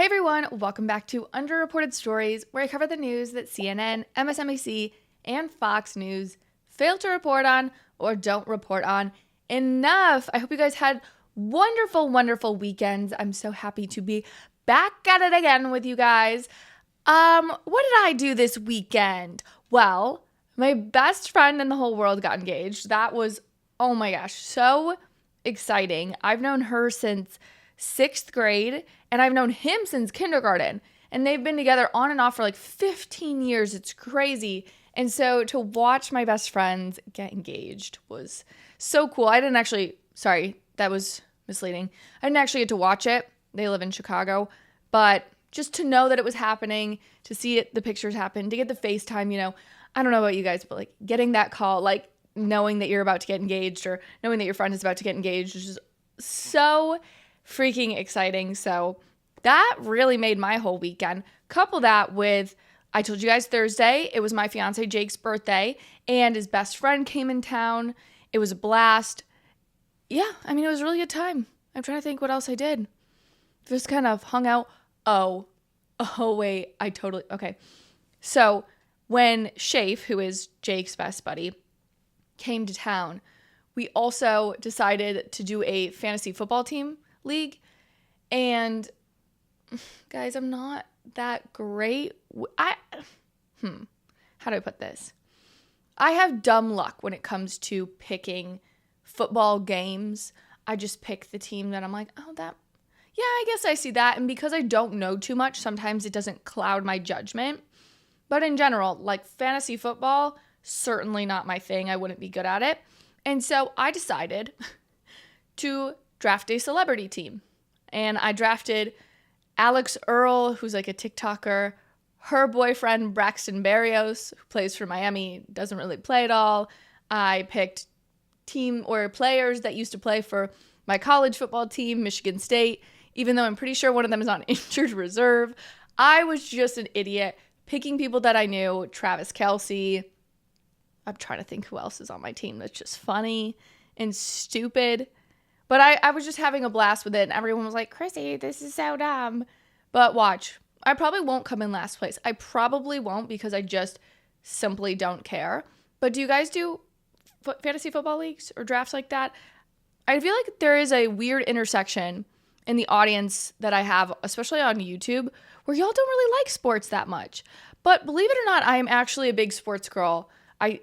Hey everyone, welcome back to Underreported Stories, where I cover the news that CNN, MSNBC, and Fox News fail to report on or don't report on enough. I hope you guys had wonderful, wonderful weekends. I'm so happy to be back at it again with you guys. What did I do this weekend? Well, my best friend in the whole world got engaged. That was, oh my gosh, so exciting. I've known her since 6th grade, and I've known him since kindergarten. And they've been together on and off for like 15 years. It's crazy. And so to watch my best friends get engaged was so cool. Sorry, that was misleading. I didn't actually get to watch it. They live in Chicago. But just to know that it was happening, to see it, the pictures happen, to get the FaceTime, I don't know about you guys, but like getting that call, like knowing that you're about to get engaged or knowing that your friend is about to get engaged is just so freaking exciting. So that really made my whole weekend. Couple that with, I told you guys Thursday, it was my fiance Jake's birthday and his best friend came in town. It was a blast. Yeah, it was a really good time. I'm trying to think what else I did. Just kind of hung out. Oh, wait, okay. So when Shafe, who is Jake's best buddy, came to town, we also decided to do a fantasy football team league. And guys, I'm not that great. How do I put this? I have dumb luck when it comes to picking football games. I just pick the team that I'm like, I guess I see that. And because I don't know too much, sometimes it doesn't cloud my judgment. But in general, like fantasy football, certainly not my thing. I wouldn't be good at it. And so I decided to draft a celebrity team. And I drafted Alex Earl, who's like a TikToker, her boyfriend Braxton Berrios, who plays for Miami, doesn't really play at all. I picked team or players that used to play for my college football team, Michigan State, even though I'm pretty sure one of them is on injured reserve. I was just an idiot picking people that I knew. Travis Kelce. I'm trying to think who else is on my team that's just funny and stupid. But I was just having a blast with it, and everyone was like, Chrissy, this is so dumb. But watch, I probably won't come in last place. I probably won't because I just simply don't care. But do you guys do fantasy football leagues or drafts like that? I feel like there is a weird intersection in the audience that I have, especially on YouTube, where y'all don't really like sports that much. But believe it or not, I am actually a big sports girl. I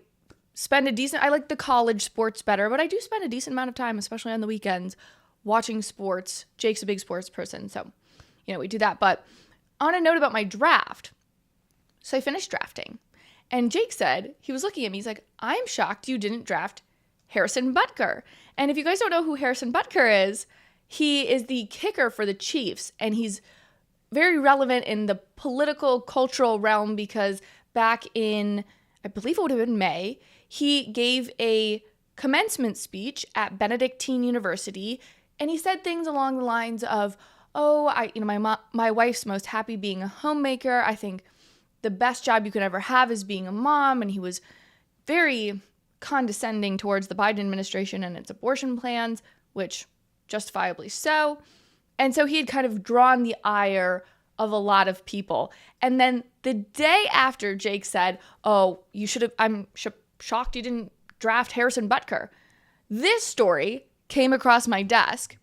like the college sports better, but I do spend a decent amount of time, especially on the weekends, watching sports. Jake's a big sports person, so, we do that. But on a note about my draft, so I finished drafting, and Jake said, he was looking at me, he's like, I'm shocked you didn't draft Harrison Butker. And if you guys don't know who Harrison Butker is, he is the kicker for the Chiefs, and he's very relevant in the political, cultural realm because back in, I believe it would have been May, he gave a commencement speech at Benedictine University, and he said things along the lines of, my wife's most happy being a homemaker. I think the best job you could ever have is being a mom. And he was very condescending towards the Biden administration and its abortion plans, which justifiably so. And so he had kind of drawn the ire of a lot of people. And then the day after, Jake said, I'm shocked you didn't draft Harrison Butker. This story came across my desk.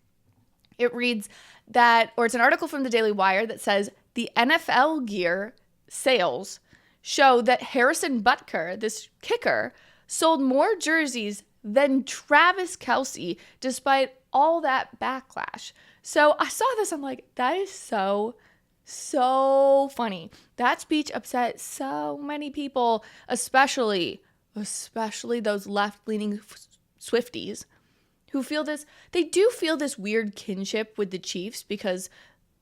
It reads it's an article from the Daily Wire that says the NFL gear sales show that Harrison Butker, this kicker, sold more jerseys than Travis Kelce, despite all that backlash. So I saw this, I'm like, that is so funny. That speech upset so many people, especially those left-leaning Swifties who do feel this weird kinship with the Chiefs because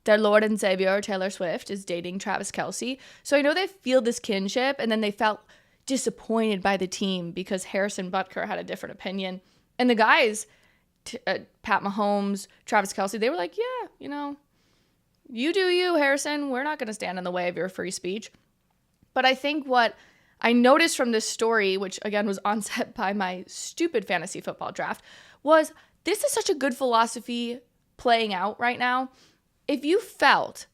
their Lord and Savior, Taylor Swift, is dating Travis Kelce. So I know they feel this kinship, and then they felt disappointed by the team because Harrison Butker had a different opinion. And the guys, Pat Mahomes, Travis Kelce, they were like, yeah, you do you, Harrison. We're not going to stand in the way of your free speech. But I think what I noticed from this story, which again was onset by my stupid fantasy football draft, was this is such a good philosophy playing out right now. If you felt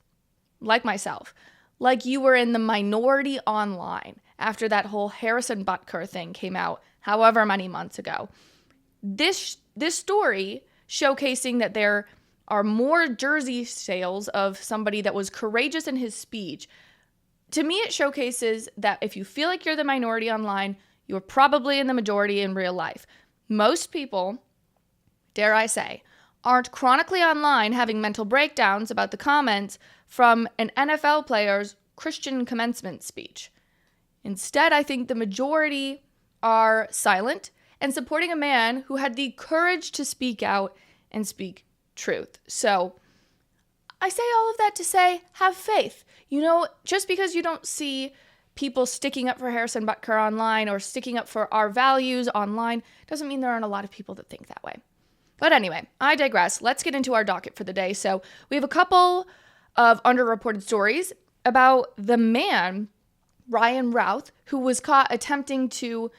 like myself, like you were in the minority online after that whole Harrison Butker thing came out however many months ago. This story showcasing that there are more jersey sales of somebody that was courageous in his speech. To me, it showcases that if you feel like you're the minority online, you're probably in the majority in real life. Most people, dare I say, aren't chronically online having mental breakdowns about the comments from an NFL player's Christian commencement speech. Instead, I think the majority are silent and supporting a man who had the courage to speak out and speak truth. So I say all of that to say, have faith. Just because you don't see people sticking up for Harrison Butker online or sticking up for our values online doesn't mean there aren't a lot of people that think that way. But anyway, I digress. Let's get into our docket for the day. So we have a couple of underreported stories about the man, Ryan Routh, who was caught attempting to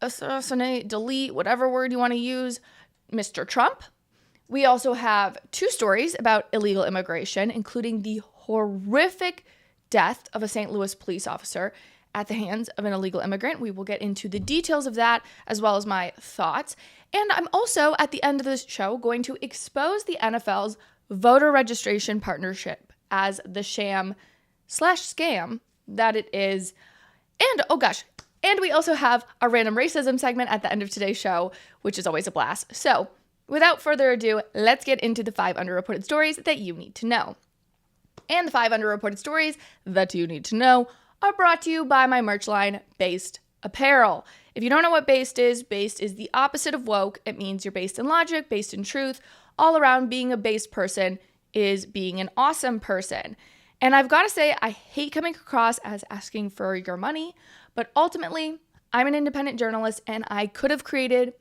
assassinate, delete, whatever word you want to use, Mr. Trump. We also have 2 stories about illegal immigration, including the horrific death of a St. Louis police officer at the hands of an illegal immigrant. We will get into the details of that as well as my thoughts. And I'm also, at the end of this show, going to expose the NFL's voter registration partnership as the sham/scam that it is. And, oh gosh, and we also have a random racism segment at the end of today's show, which is always a blast. So, without further ado, let's get into the 5 underreported stories that you need to know. And the 5 underreported stories that you need to know are brought to you by my merch line, Based Apparel. If you don't know what based is the opposite of woke. It means you're based in logic, based in truth. All around, being a based person is being an awesome person. And I've got to say, I hate coming across as asking for your money, but ultimately, I'm an independent journalist and I could have created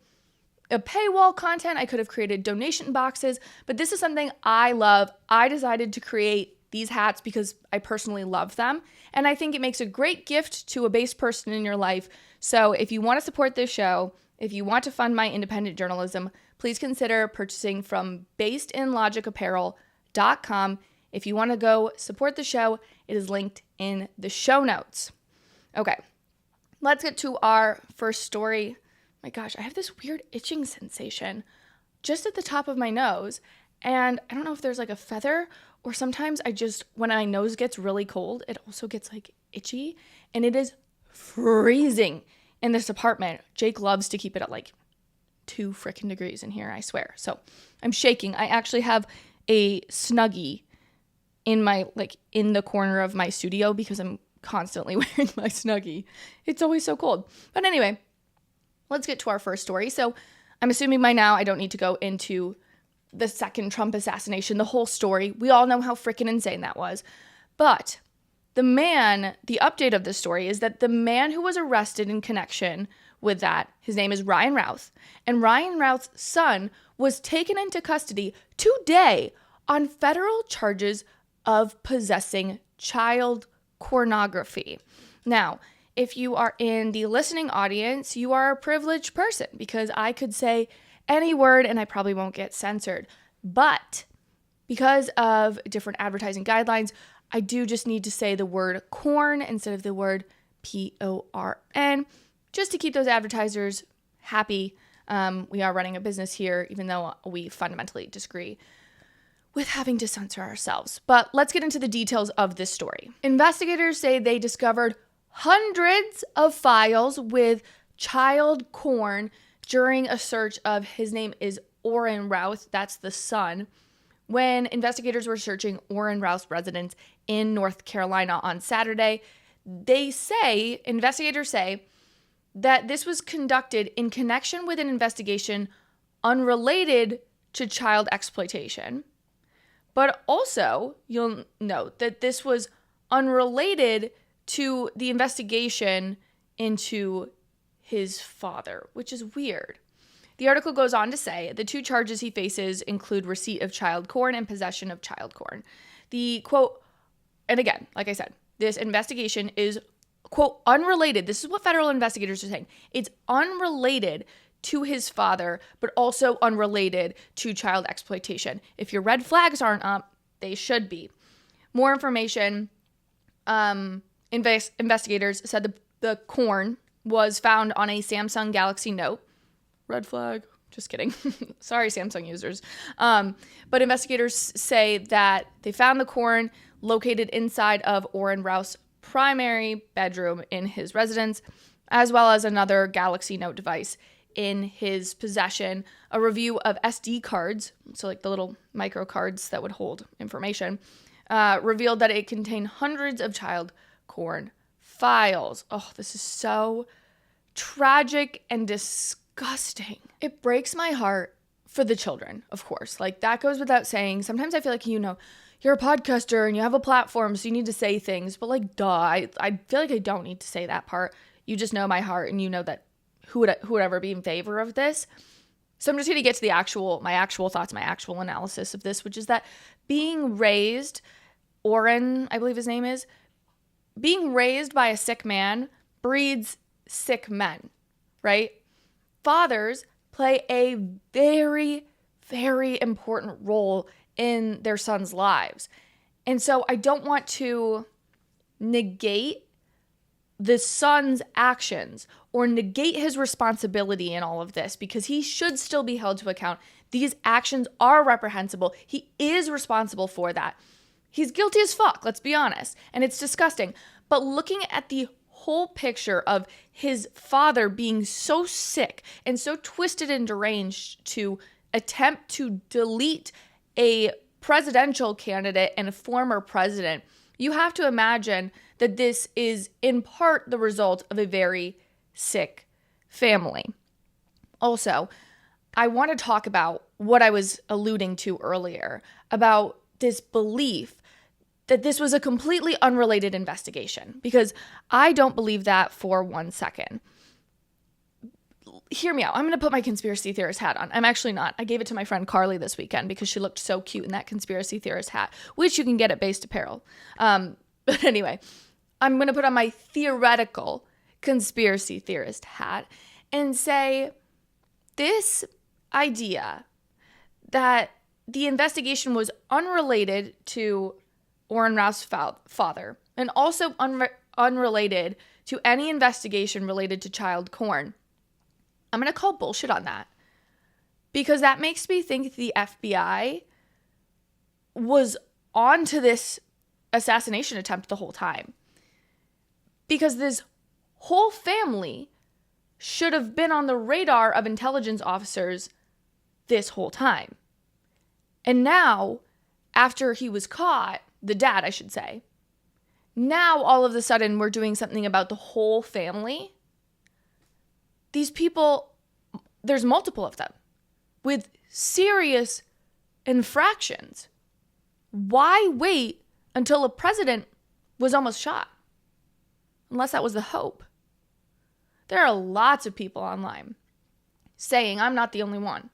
a paywall content. I could have created donation boxes, but this is something I love. I decided to create these hats because I personally love them. And I think it makes a great gift to a base person in your life. So if you want to support this show, if you want to fund my independent journalism, please consider purchasing from basedinlogicapparel.com. If you want to go support the show, it is linked in the show notes. Okay, let's get to our first story. My gosh, I have this weird itching sensation just at the top of my nose. And I don't know if there's like a feather or sometimes when my nose gets really cold, it also gets like itchy. And it is freezing in this apartment. Jake loves to keep it at like 2 frickin' degrees in here, I swear. So I'm shaking. I actually have a Snuggie in the corner of my studio because I'm constantly wearing my Snuggie. It's always so cold. But anyway, let's get to our first story. So I'm assuming by now I don't need to go into the second Trump assassination, the whole story. We all know how freaking insane that was. But the update of this story is that the man who was arrested in connection with that, his name is Ryan Routh, and Ryan Routh's son was taken into custody today on federal charges of possessing child pornography. Now, if you are in the listening audience, you are a privileged person because I could say any word and I probably won't get censored. But because of different advertising guidelines, I do just need to say the word corn instead of the word porn, just to keep those advertisers happy. We are running a business here, even though we fundamentally disagree with having to censor ourselves. But let's get into the details of this story. Investigators say they discovered hundreds of files with child porn during a search of, his name is Ryan Routh, that's the son, when investigators were searching Ryan Routh's residence in North Carolina on Saturday. Investigators say that this was conducted in connection with an investigation unrelated to child exploitation. But also, you'll note that this was unrelated to the investigation into his father, which is weird. The article goes on to say the 2 charges he faces include receipt of child porn and possession of child porn. The quote, and again, like I said, this investigation is, quote, unrelated. This is what federal investigators are saying. It's unrelated to his father, but also unrelated to child exploitation. If your red flags aren't up, they should be. more information. Investigators said the corn was found on a Samsung Galaxy Note. Red flag. Just kidding. Sorry, Samsung users. But investigators say that they found the corn located inside of Ryan Routh's primary bedroom in his residence, as well as another Galaxy Note device in his possession. A review of SD cards, so like the little micro cards that would hold information, revealed that it contained hundreds of child corn files. Oh, this is so tragic and disgusting. It breaks my heart for the children, of course. Like, that goes without saying. Sometimes I feel like, you're a podcaster and you have a platform, so you need to say things. But, like, duh, I feel like I don't need to say that part. You just know my heart, and you know that who would ever be in favor of this. So I'm just going to get to my actual thoughts, my actual analysis of this, which is that being raised, Oren, I believe his name is, being raised by a sick man breeds sick men, right? Fathers play a very, very important role in their sons' lives. And so I don't want to negate the son's actions or negate his responsibility in all of this, because he should still be held to account. These actions are reprehensible. He is responsible for that. He's guilty as fuck, let's be honest. And it's disgusting. But looking at the whole picture of his father being so sick and so twisted and deranged to attempt to delete a presidential candidate and a former president, you have to imagine that this is in part the result of a very sick family. Also, I want to talk about what I was alluding to earlier about this belief that this was a completely unrelated investigation, because I don't believe that for 1 second. Hear me out. I'm going to put my conspiracy theorist hat on. I'm actually not. I gave it to my friend Carly this weekend because she looked so cute in that conspiracy theorist hat, which you can get at Based Apparel. But anyway, I'm going to put on my theoretical conspiracy theorist hat and say this idea that the investigation was unrelated to Ryan Routh's father, and also unrelated to any investigation related to child corn, I'm going to call bullshit on that. Because that makes me think the FBI was onto this assassination attempt the whole time. Because this whole family should have been on the radar of intelligence officers this whole time. And now, after he was caught, the dad, I should say, now all of a sudden we're doing something about the whole family. These people, there's multiple of them with serious infractions. Why wait until a president was almost shot? Unless that was the hope. There are lots of people online saying, I'm not the only one,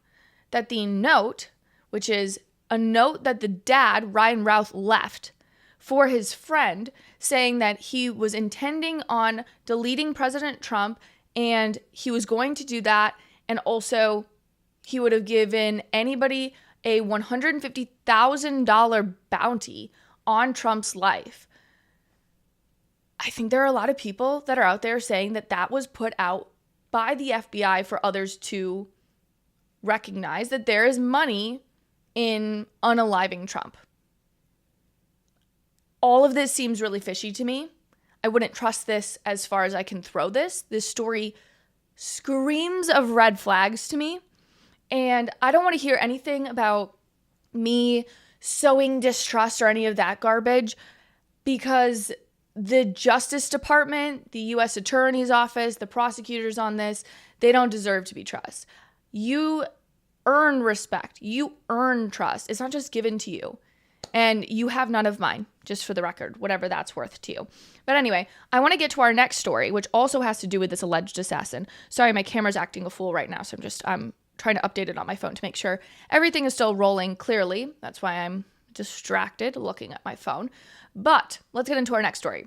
that the note, which is a note that the dad, Ryan Routh, left for his friend, saying that he was intending on deleting President Trump and he was going to do that, and also he would have given anybody a $150,000 bounty on Trump's life. I think there are a lot of people that are out there saying that that was put out by the FBI for others to recognize that there is money in unaliving Trump. All of this seems really fishy to me. I wouldn't trust this as far as I can throw this. This story screams of red flags to me. And I don't want to hear anything about me sowing distrust or any of that garbage, because the Justice Department, the U.S. Attorney's Office, the prosecutors on this, they don't deserve to be trusted. You earn respect. You earn trust. It's not just given to you. And you have none of mine, just for the record, whatever that's worth to you. But anyway, I want to get to our next story, which also has to do with this alleged assassin. Sorry, my camera's acting a fool right now, so I'm trying to update it on my phone to make sure everything is still rolling clearly. That's why I'm distracted looking at my phone. But let's get into our next story.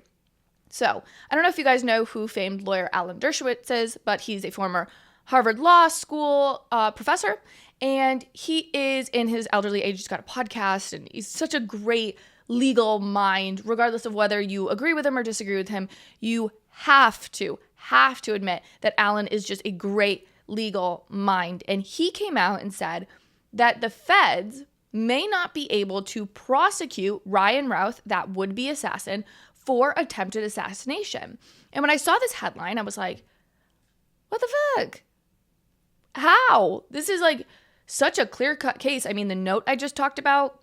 So, I don't know if you guys know who famed lawyer Alan Dershowitz is, but he's a former Harvard Law School professor, and he is in his elderly age. He's got a podcast, and he's such a great legal mind, regardless of whether you agree with him or disagree with him, you have to admit that Alan is just a great legal mind. And he came out and said that the feds may not be able to prosecute Ryan Routh, that would-be assassin, for attempted assassination. And when I saw this headline, I was like, what the fuck? How? This is like such a clear-cut case. I mean, the note I just talked about,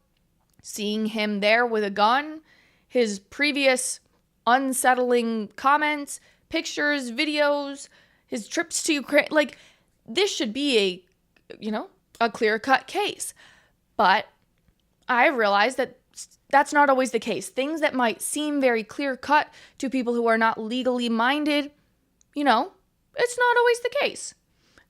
seeing him there with a gun, his previous unsettling comments, pictures, videos, his trips to Ukraine, like, this should be a clear-cut case. But I realized that that's not always the case. Things that might seem very clear-cut to people who are not legally minded, it's not always the case.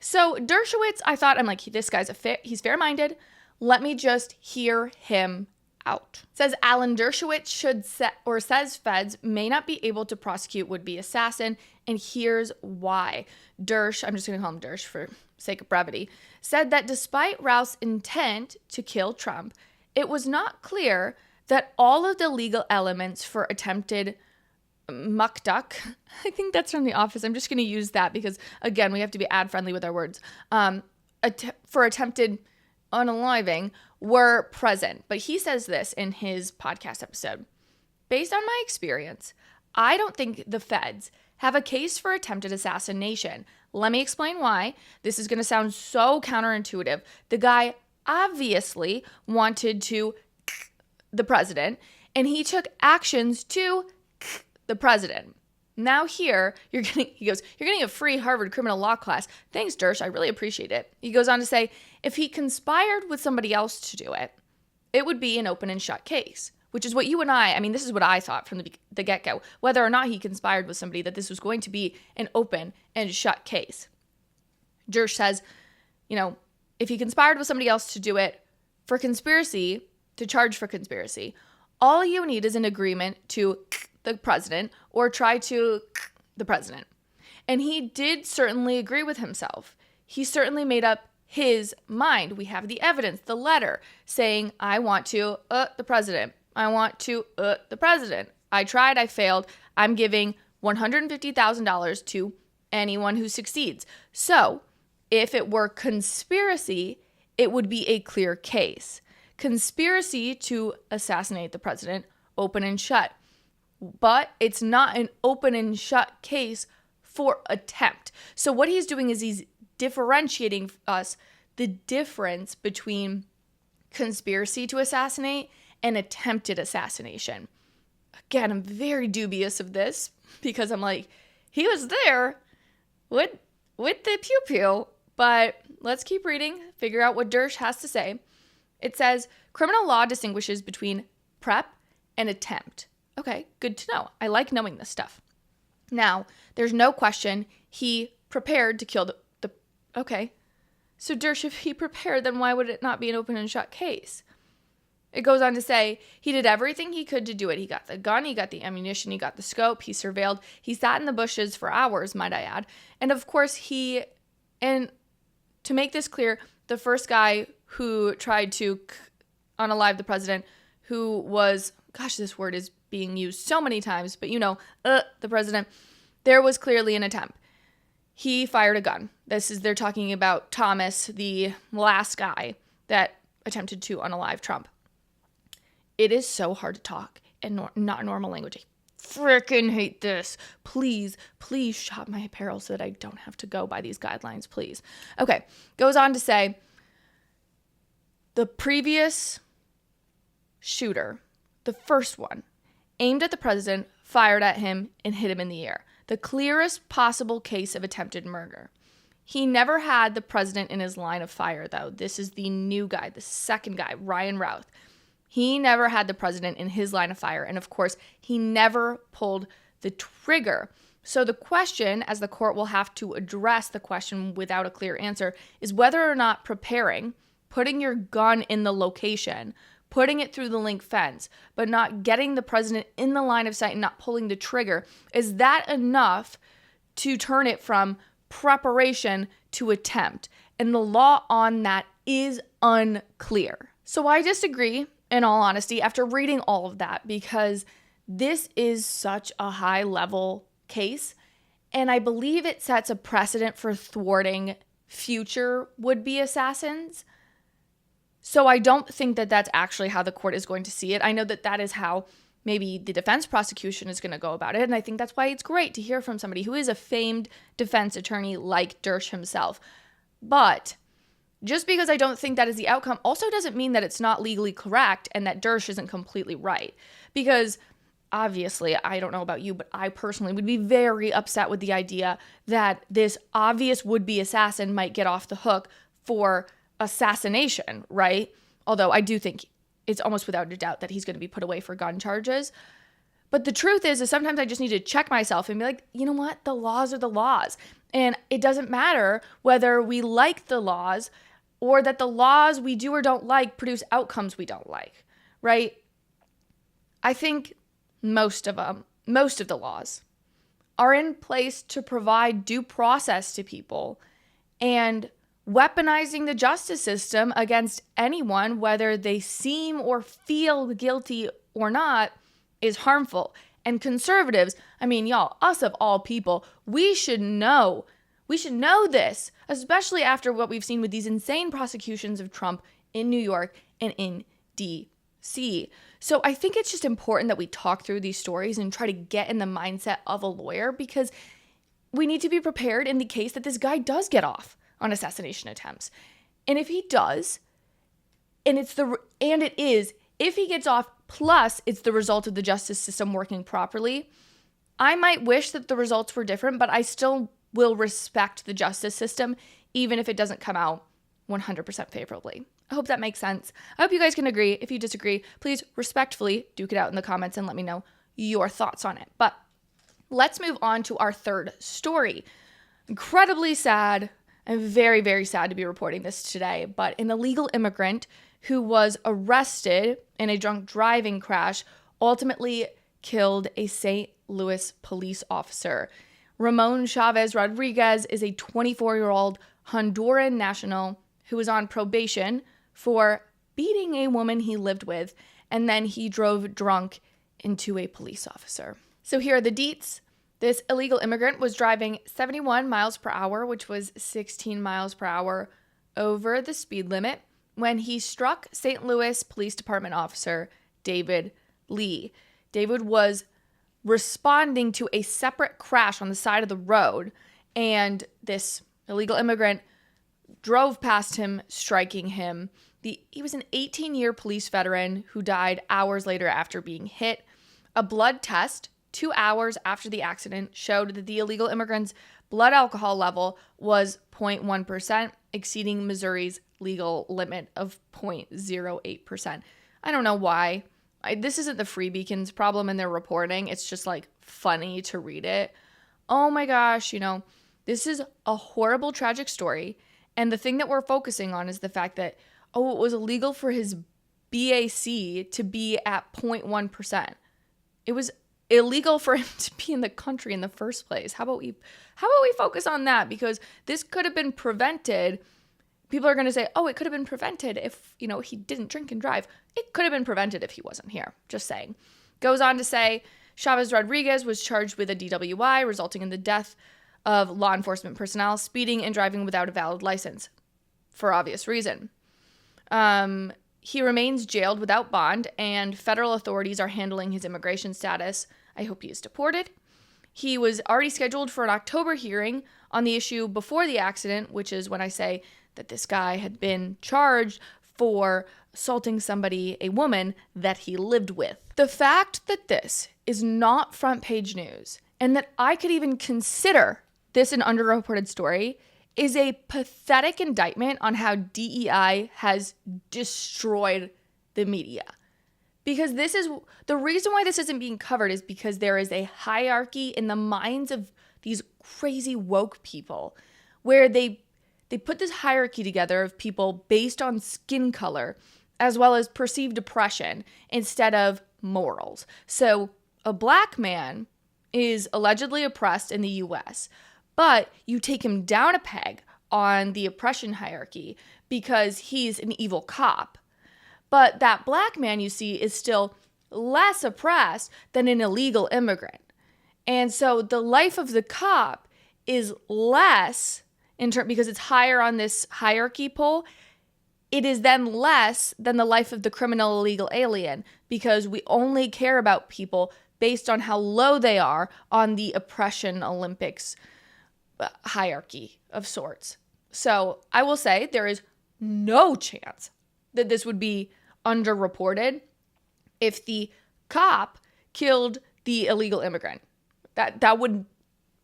So Dershowitz, I thought, I'm like, this guy's he's fair-minded. Let me just hear him out. It says Alan Dershowitz says feds may not be able to prosecute would-be assassin, and here's why. I'm just going to call him Dersh for sake of brevity, said that despite Routh's intent to kill Trump, it was not clear that all of the legal elements for attempted muck-duck, I think that's from The Office. I'm just going to use that because, again, we have to be ad-friendly with our words, for attempted unaliving were present. But he says this in his podcast episode. Based on my experience, I don't think the feds have a case for attempted assassination. Let me explain why. This is going to sound so counterintuitive. The guy obviously wanted to the president, and he took actions to the president. Now here, you're getting a free Harvard criminal law class. Thanks, Dersh. I really appreciate it. He goes on to say, if he conspired with somebody else to do it, it would be an open and shut case, which is what you and I mean, this is what I thought from the get-go, whether or not he conspired with somebody, that this was going to be an open and shut case. Dersh says, if he conspired with somebody else to do it for conspiracy, to charge for conspiracy, all you need is an agreement to the president or try to the president. And he did certainly agree with himself. He certainly made up his mind. We have the evidence, the letter saying, I want to the president. I want to the president. I tried, I failed. I'm giving $150,000 to anyone who succeeds. So if it were conspiracy, it would be a clear case. Conspiracy to assassinate the president, open and shut. But it's not an open and shut case for attempt. So what he's doing is he's differentiating us the difference between conspiracy to assassinate and attempted assassination. Again, I'm very dubious of this because I'm like, he was there with the pew-pew. But let's keep reading, figure out what Dersh has to say. It says, criminal law distinguishes between prep and attempt. Okay, good to know. I like knowing this stuff. Now, there's no question he prepared to kill the okay. So Dersh, if he prepared, then why would it not be an open and shut case? It goes on to say, he did everything he could to do it. He got the gun, he got the ammunition, he got the scope, he surveilled, he sat in the bushes for hours, might I add. And of course and to make this clear, the first guy who tried to unalive the president, who was, gosh, this word is being used so many times, but the president, there was clearly an attempt. He fired a gun. They're talking about Thomas, the last guy that attempted to unalive Trump. It is so hard to talk in not normal language. I freaking hate this. Please shop my apparel so that I don't have to go by these guidelines, please. Okay, goes on to say, the previous shooter, the first one, aimed at the president, fired at him, and hit him in the air. The clearest possible case of attempted murder. He never had the president in his line of fire, though. This is the new guy, the second guy, Ryan Routh. He never had the president in his line of fire. And of course, he never pulled the trigger. So the question, as the court will have to address the question without a clear answer, is whether or not preparing, putting your gun in the location, putting it through the link fence, but not getting the president in the line of sight and not pulling the trigger, is that enough to turn it from preparation to attempt? And the law on that is unclear. So I disagree, in all honesty, after reading all of that, because this is such a high level case. And I believe it sets a precedent for thwarting future would-be assassins. So I don't think that that's actually how the court is going to see it. I know that that is how maybe the defense prosecution is going to go about it. And I think that's why it's great to hear from somebody who is a famed defense attorney like Dersh himself. But just because I don't think that is the outcome also doesn't mean that it's not legally correct and that Dersh isn't completely right. Because obviously, I don't know about you, but I personally would be very upset with the idea that this obvious would-be assassin might get off the hook for assassination, right? Although I do think it's almost without a doubt that he's going to be put away for gun charges. But the truth is sometimes I just need to check myself and be like, you know what? The laws are the laws. And it doesn't matter whether we like the laws or that the laws we do or don't like produce outcomes we don't like, right? I think most of the laws are in place to provide due process to people, and weaponizing the justice system against anyone, whether they seem or feel guilty or not, is harmful. And conservatives, I mean, y'all, us of all people, we should know this, especially after what we've seen with these insane prosecutions of Trump in New York and in D.C. So I think it's just important that we talk through these stories and try to get in the mindset of a lawyer, because we need to be prepared in the case that this guy does get off on assassination attempts. And if he does, if he gets off, plus it's the result of the justice system working properly, I might wish that the results were different, but I still will respect the justice system, even if it doesn't come out 100% favorably. I hope that makes sense. I hope you guys can agree. If you disagree, please respectfully duke it out in the comments and let me know your thoughts on it. But let's move on to our third story. Incredibly sad. I'm very, very sad to be reporting this today, but an illegal immigrant who was arrested in a drunk driving crash ultimately killed a St. Louis police officer. Ramon Chavez Rodriguez is a 24-year-old Honduran national who was on probation for beating a woman he lived with, and then he drove drunk into a police officer. So here are the deets. This illegal immigrant was driving 71 miles per hour, which was 16 miles per hour over the speed limit, when he struck St. Louis Police Department officer David Lee. David was responding to a separate crash on the side of the road, and this illegal immigrant drove past him, striking him. He was an 18-year police veteran who died hours later after being hit. A blood test 2 hours after the accident showed that the illegal immigrant's blood alcohol level was 0.1%, exceeding Missouri's legal limit of 0.08%. I don't know why. This isn't the Free Beacons problem in their reporting. It's just like funny to read it. Oh my gosh, this is a horrible, tragic story. And the thing that we're focusing on is the fact that, it was illegal for his BAC to be at 0.1%. It was illegal for him to be in the country in the first place. How about we focus on that? Because this could have been prevented. People are going to say, it could have been prevented if, he didn't drink and drive. It could have been prevented if he wasn't here. Just saying. Goes on to say, Chavez Rodriguez was charged with a DWI, resulting in the death of law enforcement personnel, speeding and driving without a valid license, for obvious reason. He remains jailed without bond, and federal authorities are handling his immigration status. I hope he is deported. He was already scheduled for an October hearing on the issue before the accident, which is when I say that this guy had been charged for assaulting somebody, a woman, that he lived with. The fact that this is not front page news, and that I could even consider this an underreported story, is a pathetic indictment on how DEI has destroyed the media. Because this is the reason why this isn't being covered, is because there is a hierarchy in the minds of these crazy woke people where they put this hierarchy together of people based on skin color as well as perceived oppression instead of morals. So a black man is allegedly oppressed in the US, but you take him down a peg on the oppression hierarchy because he's an evil cop. But that black man you see is still less oppressed than an illegal immigrant. And so the life of the cop is less because it's higher on this hierarchy pole. It is then less than the life of the criminal illegal alien, because we only care about people based on how low they are on the oppression Olympics hierarchy of sorts. So I will say there is no chance that this would be underreported if the cop killed the illegal immigrant. That would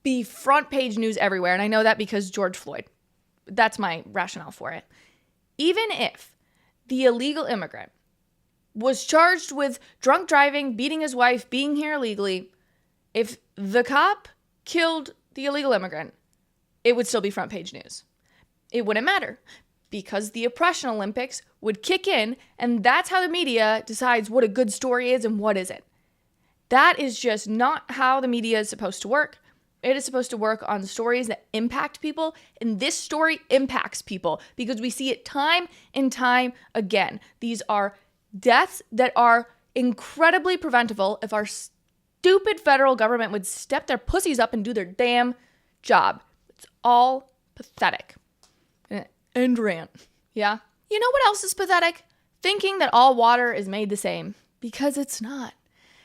be front page news everywhere. And I know that because George Floyd. That's my rationale for it. Even if the illegal immigrant was charged with drunk driving, beating his wife, being here illegally, if the cop killed the illegal immigrant, it would still be front page news. It wouldn't matter because the oppression Olympics would kick in, and that's how the media decides what a good story is and what isn't. That is just not how the media is supposed to work. It is supposed to work on stories that impact people, and this story impacts people because we see it time and time again. These are deaths that are incredibly preventable if our stupid federal government would step their pussies up and do their damn job. It's all pathetic. End rant. Yeah? You know what else is pathetic? Thinking that all water is made the same, because it's not.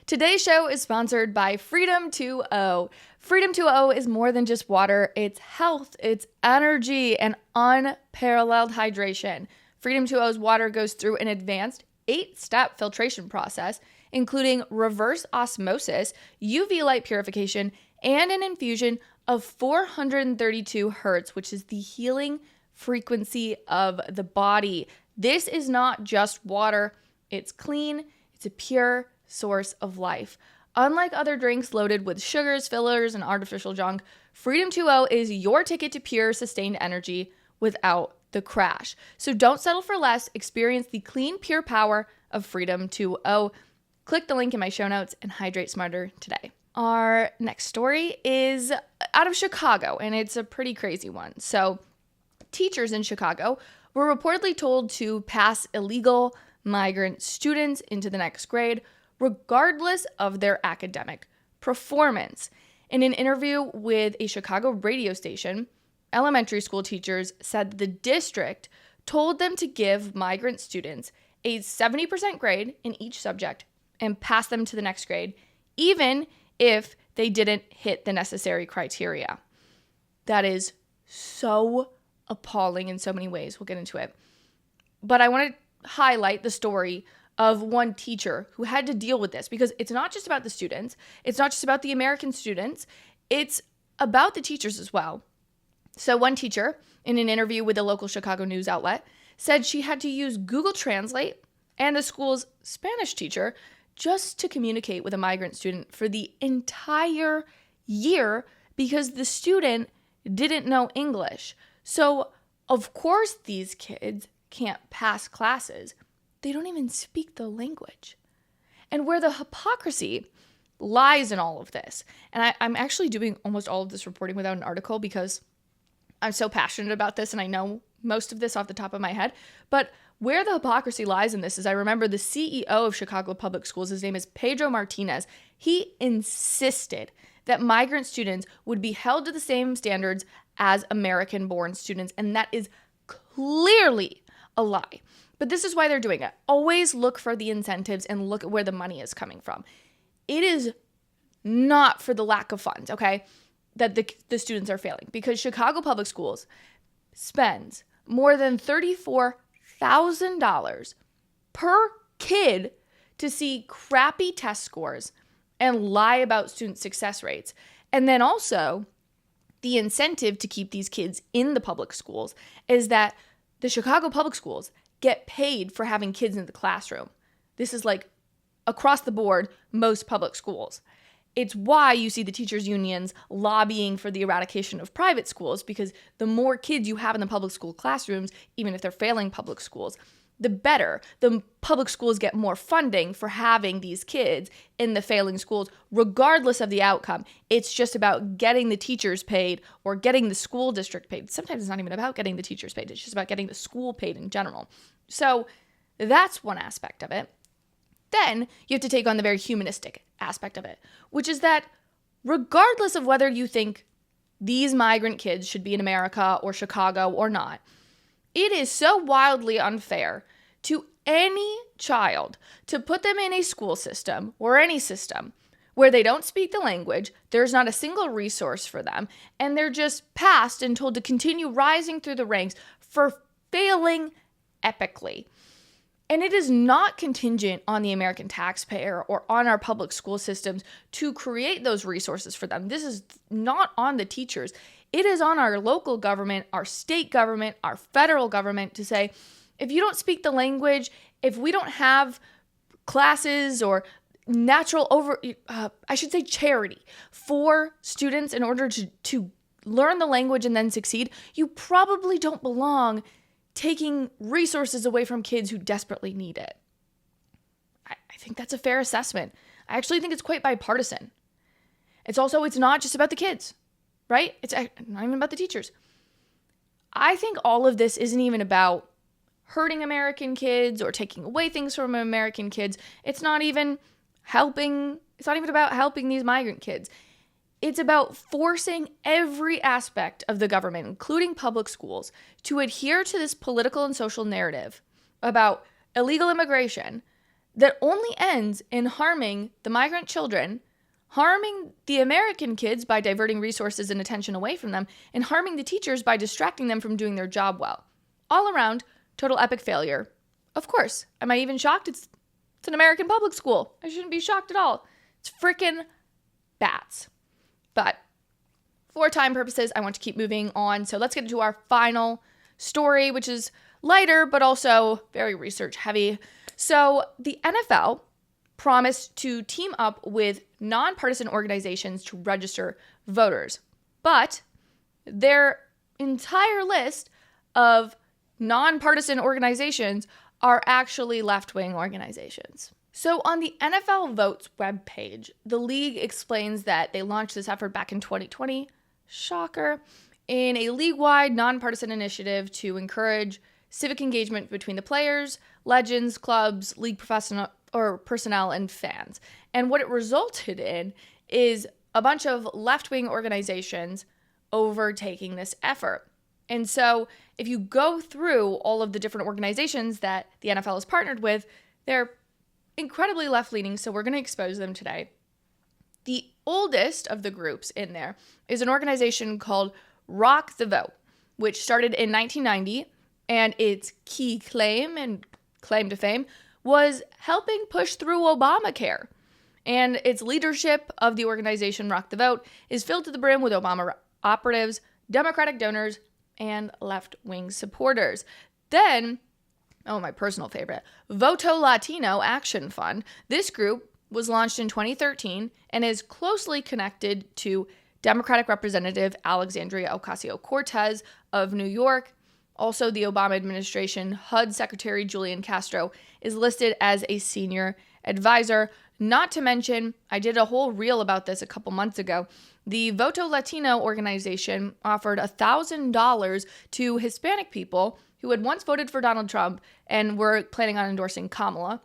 Today's show is sponsored by Freedom 2.0. Freedom 2.0 is more than just water. It's health, it's energy, and unparalleled hydration. Freedom 2.0's water goes through an advanced 8-step filtration process, including reverse osmosis, UV light purification, and an infusion of 432 hertz, which is the healing frequency of the body. This is not just water. It's clean. It's a pure source of life. Unlike other drinks loaded with sugars, fillers, and artificial junk, Freedom 2.0 is your ticket to pure, sustained energy without the crash. So don't settle for less. Experience the clean, pure power of Freedom 2.0. Click the link in my show notes and hydrate smarter today. Our next story is out of Chicago, and it's a pretty crazy one. So teachers in Chicago were reportedly told to pass illegal migrant students into the next grade, regardless of their academic performance. In an interview with a Chicago radio station, elementary school teachers said the district told them to give migrant students a 70% grade in each subject and pass them to the next grade, even if they didn't hit the necessary criteria. That is so appalling in so many ways. We'll get into it. But I want to highlight the story of one teacher who had to deal with this, because it's not just about the students. It's not just about the American students. It's about the teachers as well. So one teacher, in an interview with a local Chicago news outlet, said she had to use Google Translate and the school's Spanish teacher just to communicate with a migrant student for the entire year because the student didn't know English. So, of course, these kids can't pass classes. They don't even speak the language. And where the hypocrisy lies in all of this, and I'm actually doing almost all of this reporting without an article because I'm so passionate about this and I know most of this off the top of my head, but where the hypocrisy lies in this is I remember the CEO of Chicago Public Schools, his name is Pedro Martinez. He insisted that migrant students would be held to the same standards as American-born students, and that is clearly a lie. But this is why they're doing it. Always look for the incentives and look at where the money is coming from. It is not for the lack of funds, okay, that the students are failing, because Chicago Public Schools spends more than $34,000 per kid to see crappy test scores and lie about student success rates. And then also, the incentive to keep these kids in the public schools is that the Chicago Public Schools get paid for having kids in the classroom. This is like across the board, most public schools. It's why you see the teachers' unions lobbying for the eradication of private schools, because the more kids you have in the public school classrooms, even if they're failing public schools, the better. The public schools get more funding for having these kids in the failing schools, regardless of the outcome. It's just about getting the teachers paid or getting the school district paid. Sometimes it's not even about getting the teachers paid. It's just about getting the school paid in general. So That's one aspect of it. Then you have to take on the very humanistic aspect of it, which is that regardless of whether you think these migrant kids should be in America or Chicago or not, it is so wildly unfair to any child to put them in a school system or any system where they don't speak the language, there's not a single resource for them, and they're just passed and told to continue rising through the ranks for failing epically. And it is not contingent on the American taxpayer or on our public school systems to create those resources for them. This is not on the teachers. It is on our local government, our state government, our federal government to say, if you don't speak the language, if we don't have classes or charity for students in order to learn the language and then succeed, you probably don't belong taking resources away from kids who desperately need it. I think that's a fair assessment. I actually think it's quite bipartisan. It's not just about the kids, right? It's not even about the teachers. I think all of this isn't even about hurting American kids or taking away things from American kids. It's not even about helping these migrant kids. It's about forcing every aspect of the government, including public schools, to adhere to this political and social narrative about illegal immigration that only ends in harming the migrant children, harming the American kids by diverting resources and attention away from them, and harming the teachers by distracting them from doing their job well. All around, total epic failure. Of course, am I even shocked? It's an American public school. I shouldn't be shocked at all. It's freaking bats. But for time purposes, I want to keep moving on. So let's get into our final story, which is lighter, but also very research heavy. So the NFL promised to team up with nonpartisan organizations to register voters. But their entire list of nonpartisan organizations are actually left-wing organizations. So on the NFL Votes webpage, the league explains that they launched this effort back in 2020, shocker, in a league-wide nonpartisan initiative to encourage civic engagement between the players, legends, clubs, league personnel, and fans. And what it resulted in is a bunch of left-wing organizations overtaking this effort. And so if you go through all of the different organizations that the NFL has partnered with, they're incredibly left-leaning, so we're going to expose them today. The oldest of the groups in there is an organization called Rock the Vote, which started in 1990, and its key claim and claim to fame was helping push through Obamacare. And its leadership of the organization Rock the Vote is filled to the brim with Obama operatives, Democratic donors, and left-wing supporters. Then, my personal favorite, Voto Latino Action Fund. This group was launched in 2013 and is closely connected to Democratic Representative Alexandria Ocasio-Cortez of New York. Also, the Obama administration HUD Secretary Julian Castro is listed as a senior advisor. Not to mention, I did a whole reel about this a couple months ago. The Voto Latino organization offered $1,000 to Hispanic people who had once voted for Donald Trump and were planning on endorsing Kamala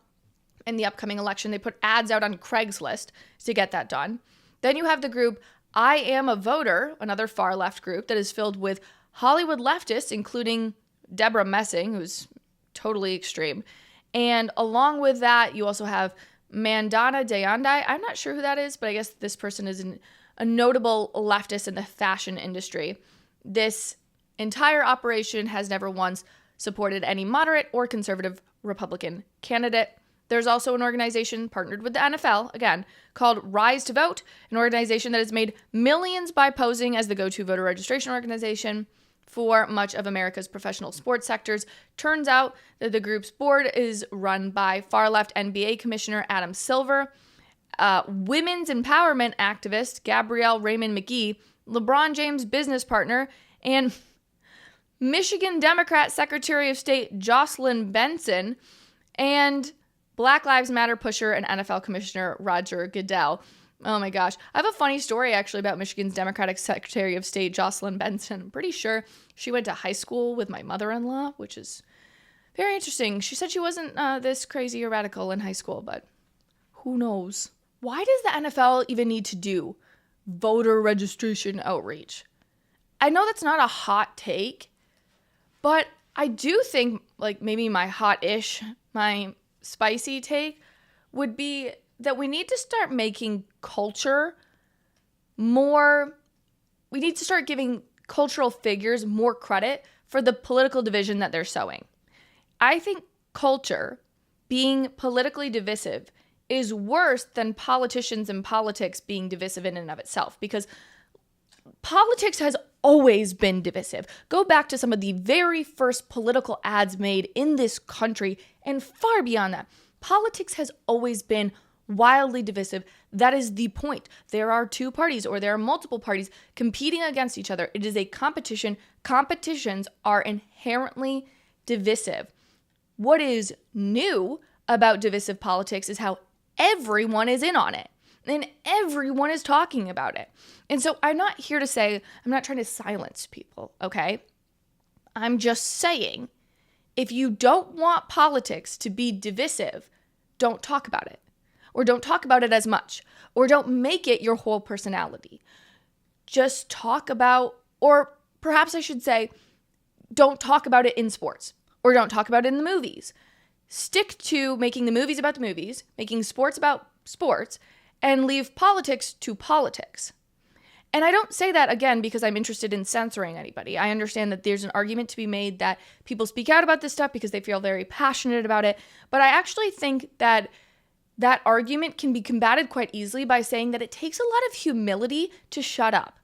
in the upcoming election. They put ads out on Craigslist to get that done. Then you have the group I Am a Voter, another far left group that is filled with Hollywood leftists, including Deborah Messing, who's totally extreme. And along with that, you also have Mandana Dayandai. I'm not sure who that is, but I guess this person is a notable leftist in the fashion industry. This entire operation has never once supported any moderate or conservative Republican candidate. There's also an organization partnered with the NFL, again, called Rise to Vote, an organization that has made millions by posing as the go-to voter registration organization for much of America's professional sports sectors. Turns out that the group's board is run by far-left NBA Commissioner Adam Silver, women's empowerment activist Gabrielle Raymond McGee, LeBron James' business partner, and Michigan Democrat Secretary of State Jocelyn Benson, and Black Lives Matter pusher and NFL Commissioner Roger Goodell. Oh my gosh. I have a funny story actually about Michigan's Democratic Secretary of State Jocelyn Benson. I'm pretty sure she went to high school with my mother-in-law, which is Very interesting. She said she wasn't this crazy or radical in high school, but who knows? Why does the NFL even need to do voter registration outreach? I know that's not a hot take, but I do think, like, maybe my hot-ish, my spicy take would be that we need to start making culture more, we need to start giving cultural figures more credit for the political division that they're sowing. I think culture being politically divisive is worse than politicians and politics being divisive in and of itself, because politics has always been divisive. Go back to some of the very first political ads made in this country and far beyond that. Politics has always been wildly divisive. That is the point. There are two parties or there are multiple parties competing against each other. It is a competition. Competitions are inherently divisive. What is new about divisive politics is how everyone is in on it and everyone is talking about it. And so I'm not here to say, I'm not trying to silence people, okay? I'm just saying, if you don't want politics to be divisive, don't talk about it. Or don't talk about it as much. Or don't make it your whole personality. Just talk about, or perhaps I should say, don't talk about it in sports. Or don't talk about it in the movies. Stick to making the movies about the movies, making sports about sports, and leave politics to politics. And I don't say that, again, because I'm interested in censoring anybody. I understand that there's an argument to be made that people speak out about this stuff because they feel very passionate about it. But I actually think that that argument can be combated quite easily by saying that it takes a lot of humility to shut up.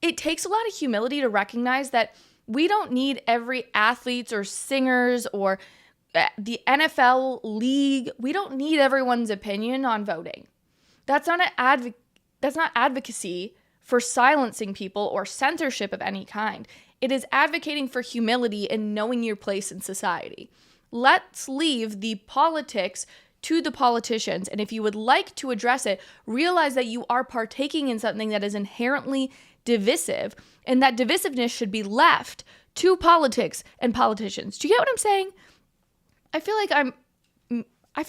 It takes a lot of humility to recognize that we don't need every athletes or singers or the NFL league. We don't need everyone's opinion on voting. That's not advocacy for silencing people or censorship of any kind. It is advocating for humility and knowing your place in society. Let's leave the politics to the politicians. And if you would like to address it, realize that you are partaking in something that is inherently divisive, and that divisiveness should be left to politics and politicians. Do you get what I'm saying? I feel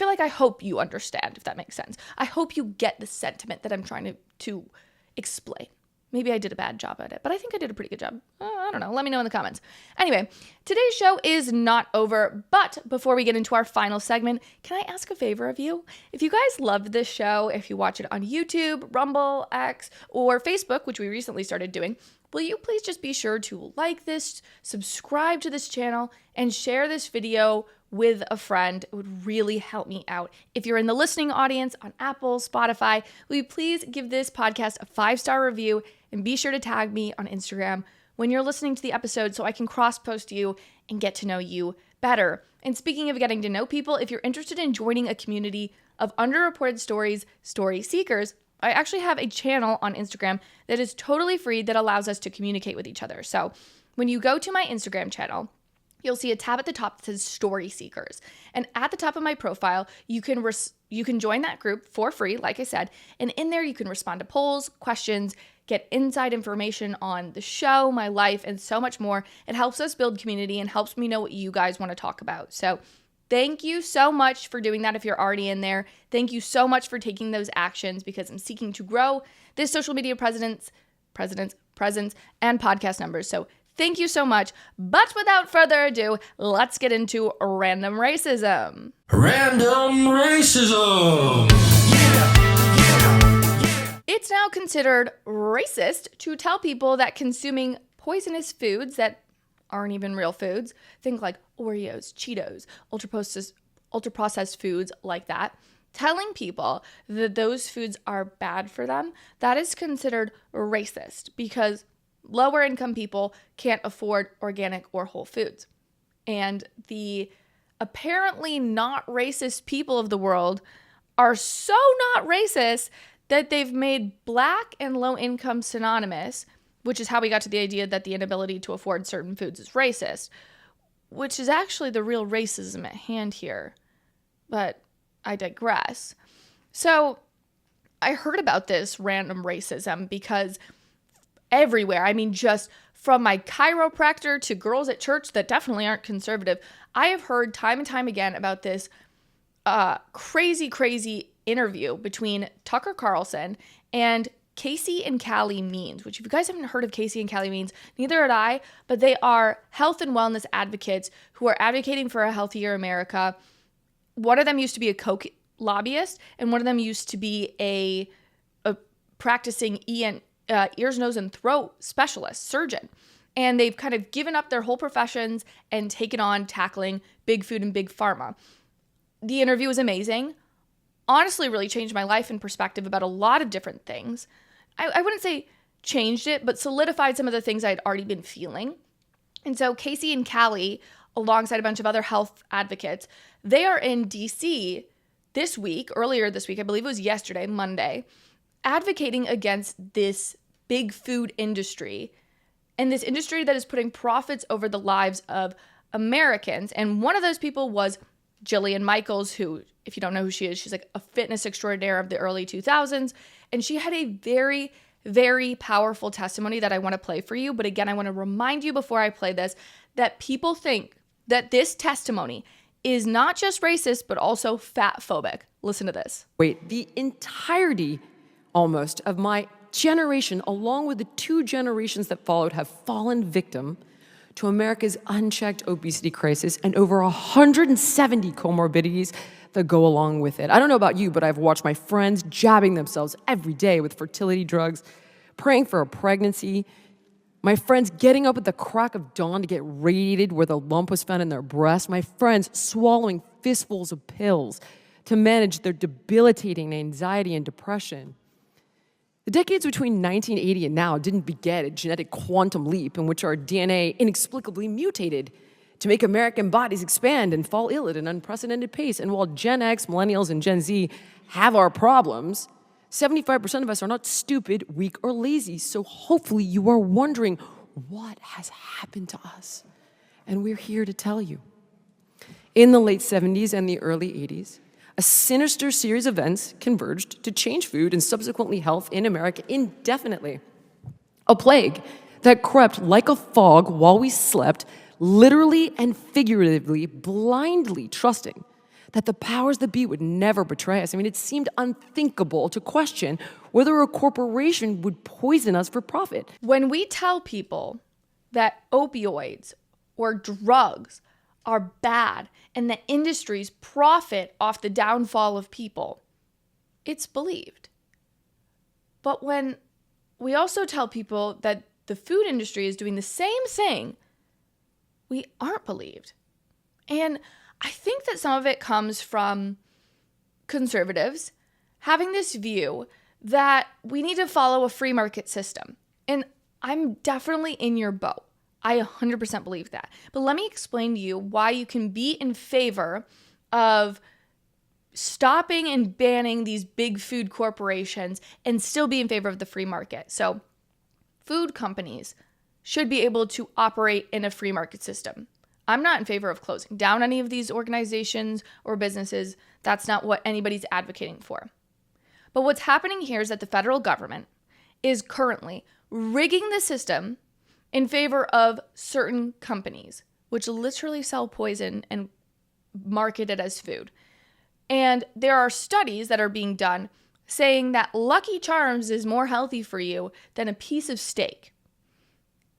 like I hope you understand, if that makes sense. I hope you get the sentiment that I'm trying to explain. Maybe I did a bad job at it, but I think I did a pretty good job. I don't know. Let me know in the comments. Anyway, today's show is not over, but before we get into our final segment, can I ask a favor of you? If you guys love this show, if you watch it on YouTube, Rumble, X, or Facebook, which we recently started doing, will you please just be sure to like this, subscribe to this channel, and share this video with a friend? It would really help me out. If you're in the listening audience on Apple, Spotify, will you please give this podcast a 5-star review and be sure to tag me on Instagram when you're listening to the episode so I can cross-post you and get to know you better. And speaking of getting to know people, if you're interested in joining a community of underreported stories, story seekers, I actually have a channel on Instagram that is totally free that allows us to communicate with each other. So when you go to my Instagram channel, you'll see a tab at the top that says Story Seekers. And at the top of my profile, you can join that group for free, like I said. And in there, you can respond to polls, questions, get inside information on the show, my life, and so much more. It helps us build community and helps me know what you guys want to talk about. So thank you so much for doing that if you're already in there. Thank you so much for taking those actions, because I'm seeking to grow this social media presence, and podcast numbers. So thank you so much. But without further ado, let's get into random racism. Random racism. It's now considered racist to tell people that consuming poisonous foods that aren't even real foods, think like Oreos, Cheetos, ultra-processed foods like that, telling people that those foods are bad for them, that is considered racist, because lower income people can't afford organic or whole foods. And the apparently not racist people of the world are so not racist that they've made Black and low income synonymous, which is how we got to the idea that the inability to afford certain foods is racist, which is actually the real racism at hand here. But I digress. So I heard about this random racism because everywhere, I mean, just from my chiropractor to girls at church that definitely aren't conservative, I have heard time and time again about this crazy interview between Tucker Carlson and Casey and Callie Means, which if you guys haven't heard of Casey and Callie Means, neither had I, but they are health and wellness advocates who are advocating for a healthier America. One of them used to be a Coke lobbyist, and one of them used to be a practicing ears, nose, and throat specialist, surgeon. And they've kind of given up their whole professions and taken on tackling big food and big pharma. The interview was amazing. Honestly, really changed my life and perspective about a lot of different things. I wouldn't say changed it, but solidified some of the things I'd already been feeling. And so Casey and Callie, alongside a bunch of other health advocates, they are in DC earlier this week, I believe it was yesterday, Monday, advocating against this big food industry and this industry that is putting profits over the lives of Americans. And one of those people was Jillian Michaels, who, if you don't know who she is, she's like a fitness extraordinaire of the early 2000s. And she had a very, very powerful testimony that I want to play for you. But again, I want to remind you before I play this that people think that this testimony is not just racist, but also fat phobic. Listen to this. Wait, the entirety almost of my generation, along with the two generations that followed, have fallen victim to America's unchecked obesity crisis and over 170 comorbidities that go along with it. I don't know about you, but I've watched my friends jabbing themselves every day with fertility drugs, praying for a pregnancy, my friends getting up at the crack of dawn to get radiated where the lump was found in their breast, my friends swallowing fistfuls of pills to manage their debilitating anxiety and depression. The decades between 1980 and now didn't beget a genetic quantum leap in which our DNA inexplicably mutated to make American bodies expand and fall ill at an unprecedented pace. And while Gen X, Millennials, and Gen Z have our problems, 75% of us are not stupid, weak, or lazy. So hopefully you are wondering what has happened to us. And we're here to tell you. In the late 70s and the early 80s, a sinister series of events converged to change food and subsequently health in America indefinitely. A plague that crept like a fog while we slept, literally and figuratively, blindly trusting that the powers that be would never betray us. I mean, it seemed unthinkable to question whether a corporation would poison us for profit. When we tell people that opioids or drugs are bad and that industries profit off the downfall of people, it's believed. But when we also tell people that the food industry is doing the same thing, we aren't believed. And I think that some of it comes from conservatives having this view that we need to follow a free market system. And I'm definitely in your boat. I 100% believe that. But let me explain to you why you can be in favor of stopping and banning these big food corporations and still be in favor of the free market. So food companies should be able to operate in a free market system. I'm not in favor of closing down any of these organizations or businesses. That's not what anybody's advocating for. But what's happening here is that the federal government is currently rigging the system in favor of certain companies, which literally sell poison and market it as food. And there are studies that are being done saying that Lucky Charms is more healthy for you than a piece of steak.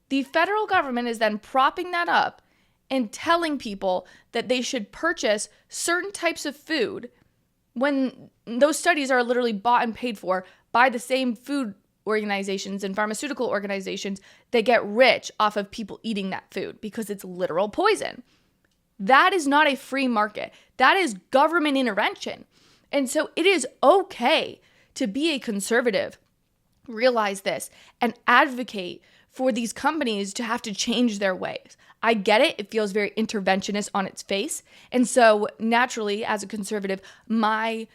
The federal government is then propping that up and telling people that they should purchase certain types of food when those studies are literally bought and paid for by the same food organizations and pharmaceutical organizations that get rich off of people eating that food because it's literal poison. That is not a free market. That is government intervention. And so it is okay to be a conservative, realize this, and advocate for these companies to have to change their ways. I get it. It feels very interventionist on its face. And so naturally, as a conservative, my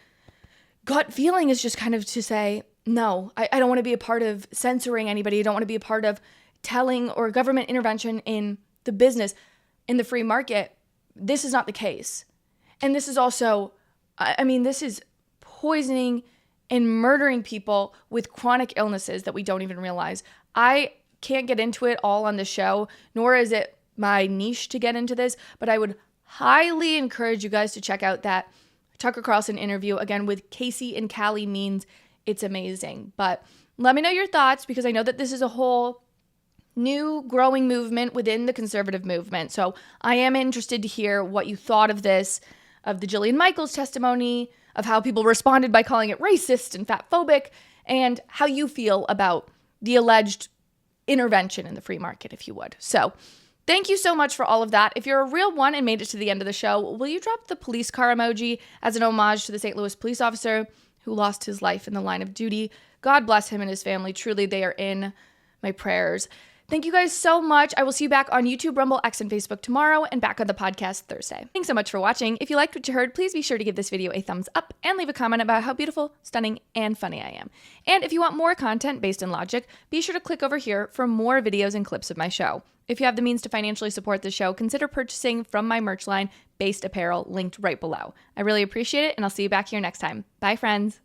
gut feeling is just kind of to say, no, I don't want to be a part of censoring anybody. I don't want to be a part of telling or government intervention in the business, in the free market. This is not the case. And this is also, this is poisoning and murdering people with chronic illnesses that we don't even realize. I can't get into it all on the show, nor is it my niche to get into this, but I would highly encourage you guys to check out that Tucker Carlson interview, again, with Casey and Callie Means. It's amazing. But let me know your thoughts, because I know that this is a whole new growing movement within the conservative movement. So I am interested to hear what you thought of this, of the Jillian Michaels testimony, of how people responded by calling it racist and fatphobic, and how you feel about the alleged intervention in the free market, if you would. So thank you so much for all of that. If you're a real one and made it to the end of the show, will you drop the police car emoji as an homage to the St. Louis police officer who lost his life in the line of duty? God bless him and his family. Truly, they are in my prayers. Thank you guys so much. I will see you back on YouTube, Rumble, X, and Facebook tomorrow, and back on the podcast Thursday. Thanks so much for watching. If you liked what you heard, please be sure to give this video a thumbs up and leave a comment about how beautiful, stunning, and funny I am. And if you want more content based in logic, be sure to click over here for more videos and clips of my show. If you have the means to financially support the show, consider purchasing from my merch line, Based Apparel, linked right below. I really appreciate it, and I'll see you back here next time. Bye, friends.